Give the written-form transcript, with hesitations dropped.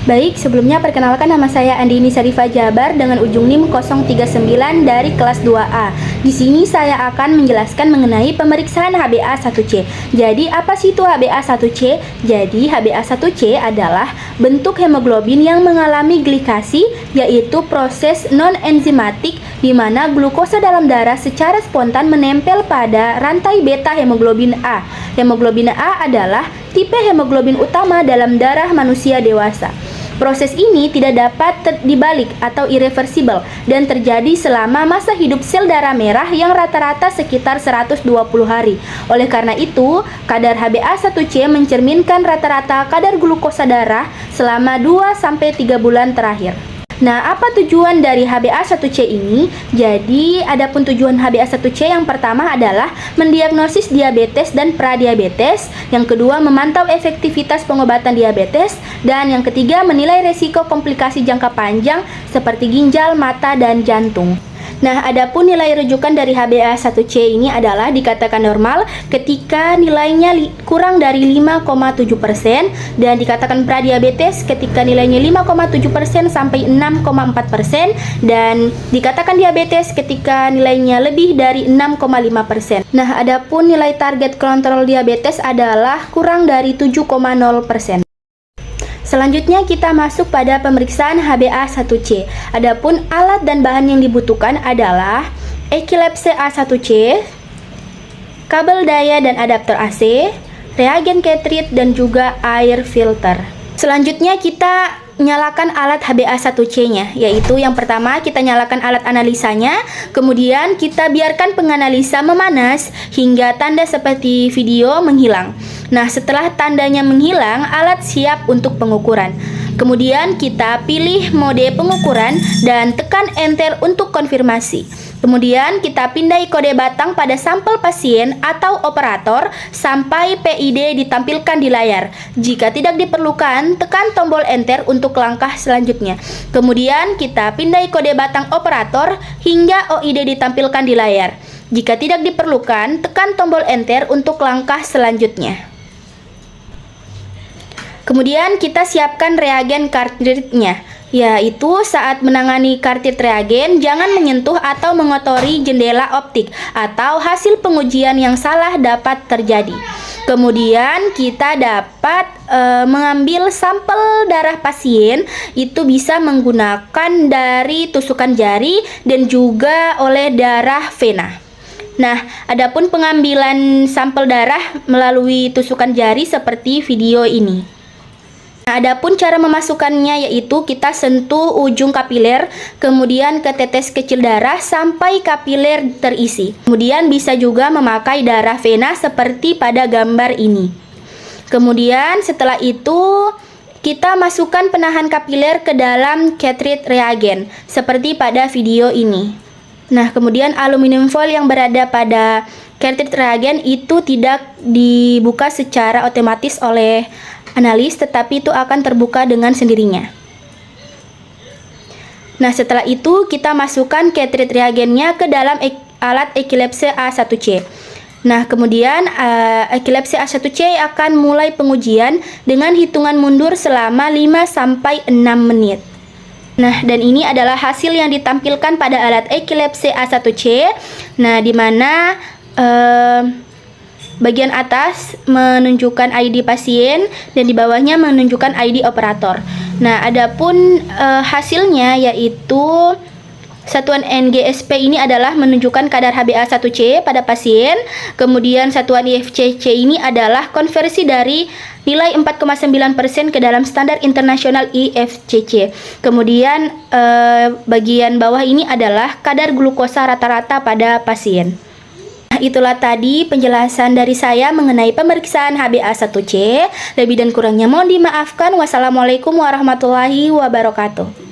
Baik, sebelumnya perkenalkan nama saya Andini Syarifah Jabar dengan ujung NIM 039 dari kelas 2A. Di sini saya akan menjelaskan mengenai pemeriksaan HbA1c. Jadi, apa sih itu HbA1c? Jadi, HbA1c adalah bentuk hemoglobin yang mengalami glikasi, yaitu proses non-enzimatik di mana glukosa dalam darah secara spontan menempel pada rantai beta hemoglobin A. Hemoglobin A adalah tipe hemoglobin utama dalam darah manusia dewasa. Proses ini tidak dapat dibalik atau irreversible dan terjadi selama masa hidup sel darah merah yang rata-rata sekitar 120 hari. Oleh karena itu, kadar HbA1c mencerminkan rata-rata kadar glukosa darah selama 2-3 bulan terakhir. Nah, apa tujuan dari HbA1c ini? Jadi, adapun tujuan HbA1c yang pertama adalah mendiagnosis diabetes dan pradiabetes, yang kedua memantau efektivitas pengobatan diabetes, dan yang ketiga menilai resiko komplikasi jangka panjang seperti ginjal, mata, dan jantung. Nah, adapun nilai rujukan dari HbA1c ini adalah dikatakan normal ketika nilainya kurang dari 5,7% dan dikatakan pradiabetes ketika nilainya 5,7% sampai 6,4% dan dikatakan diabetes ketika nilainya lebih dari 6,5%. Nah, adapun nilai target kontrol diabetes adalah kurang dari 7,0%. Selanjutnya kita masuk pada pemeriksaan HbA1c. Adapun alat dan bahan yang dibutuhkan adalah Eclipse A1c, kabel daya dan adaptor AC, reagen cartridge dan juga air filter. Selanjutnya kita nyalakan alat HbA1c-nya, yaitu yang pertama kita nyalakan alat analisanya, kemudian kita biarkan penganalisa memanas hingga tanda seperti video menghilang. Nah, setelah tandanya menghilang, alat siap untuk pengukuran. Kemudian kita pilih mode pengukuran dan tekan enter untuk konfirmasi. Kemudian kita pindai kode batang pada sampel pasien atau operator sampai PID ditampilkan di layar. Jika tidak diperlukan, tekan tombol enter untuk langkah selanjutnya. Kemudian kita pindai kode batang operator hingga OID ditampilkan di layar. Jika tidak diperlukan, tekan tombol enter untuk langkah selanjutnya. Kemudian kita siapkan reagen cartridge-nya, yaitu saat menangani cartridge reagen jangan menyentuh atau mengotori jendela optik atau hasil pengujian yang salah dapat terjadi. Kemudian kita dapat mengambil sampel darah pasien, itu bisa menggunakan dari tusukan jari dan juga oleh darah vena. Nah, adapun pengambilan sampel darah melalui tusukan jari seperti video ini. Nah, adapun cara memasukkannya yaitu kita sentuh ujung kapiler, kemudian ke tetes kecil darah sampai kapiler terisi. Kemudian bisa juga memakai darah vena seperti pada gambar ini. Kemudian setelah itu kita masukkan penahan kapiler ke dalam cartridge reagen seperti pada video ini. Nah, kemudian aluminium foil yang berada pada cartridge reagen itu tidak dibuka secara otomatis oleh analis, tetapi itu akan terbuka dengan sendirinya. Nah, setelah itu kita masukkan cartridge reagennya ke dalam alat Eclipse A1c. Nah, kemudian Eclipse A1c akan mulai pengujian dengan hitungan mundur selama 5-6 menit. Nah, dan ini adalah hasil yang ditampilkan pada alat Eclipse A1c. Nah, di mana bagian atas menunjukkan ID pasien dan di bawahnya menunjukkan ID operator. Nah, adapun hasilnya yaitu satuan NGSP ini adalah menunjukkan kadar HbA1c pada pasien. Kemudian satuan IFCC ini adalah konversi dari nilai 4,9% ke dalam standar internasional IFCC. Kemudian bagian bawah ini adalah kadar glukosa rata-rata pada pasien. Itulah tadi penjelasan dari saya mengenai pemeriksaan HbA1c. Lebih dan kurangnya mohon dimaafkan. Wassalamualaikum warahmatullahi wabarakatuh.